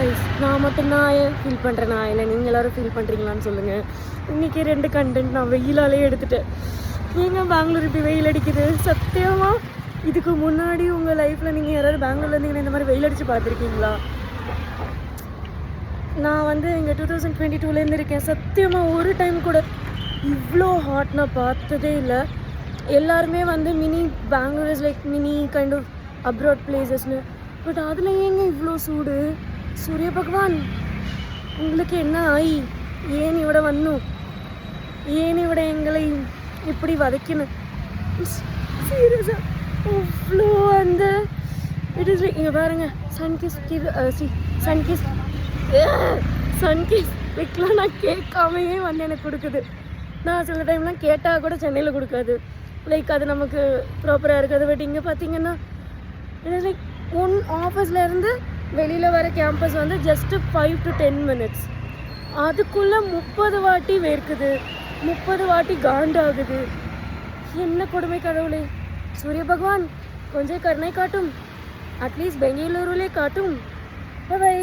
Guys, நான் மட்டும்தான் feel பண்ணுறேனா இல்லை நீங்கள் எல்லோரும் ஃபீல் பண்ணுறீங்களான்னு சொல்லுங்கள். இன்றைக்கி 2 கண்டென்ட் நான் வெயிலாலே எடுத்துட்டேன். ஏங்க பெங்களூர் இப்படி வெயில் அடிக்குது? சத்தியமாக இதுக்கு முன்னாடி உங்கள் லைஃப்பில் நீங்கள் யாராவது பெங்களூரில் இருந்தீங்கன்னா இந்த மாதிரி வெயில் அடித்து பார்த்துருக்கீங்களா? நான் வந்து இங்கே 2022 இருக்கேன். சத்தியமாக ஒரு டைம் கூட இவ்வளோ ஹாட் நான் பார்த்ததே இல்லை. எல்லாருமே வந்து mini Bangalore is like mini kind of abroad பிளேசஸ்னு. பட் அதில் ஏங்க இவ்வளோ சூடு? சூரிய பகவான் உங்களுக்கு என்ன ஆயி? ஏன் இவட வந்தோம்? ஏன் இவட எங்களை இப்படி வதைக்கணும்? சீரியஸாக அவ்வளோ அந்த இட் இஸ் லைக் இங்கே பாருங்கள், சன்கிஸ் வைக்கலாம். நான் கேட்காமையே வந்து எனக்கு கொடுக்குது. நான் சில டைம்லாம் கேட்டால் கூட சென்னையில் கொடுக்காது. லைக் அது நமக்கு ப்ராப்பராக இருக்காது. பட் இங்கே பார்த்தீங்கன்னா இட் இஸ் லைக் ஆஃபீஸ்லேருந்து வெளியில் வர கேம்பஸ் வந்து ஜஸ்ட்டு 5 to 10 minutes. அதுக்குள்ளே 30 வாட்டி வேர்க்குது, 30 வாட்டி காண்டாகுது. என்ன கொடுமை கடவுளே! சூரிய பகவான் கொஞ்சம் கருணை காட்டும், அட்லீஸ்ட் பெங்களூருலே காட்டும். பை.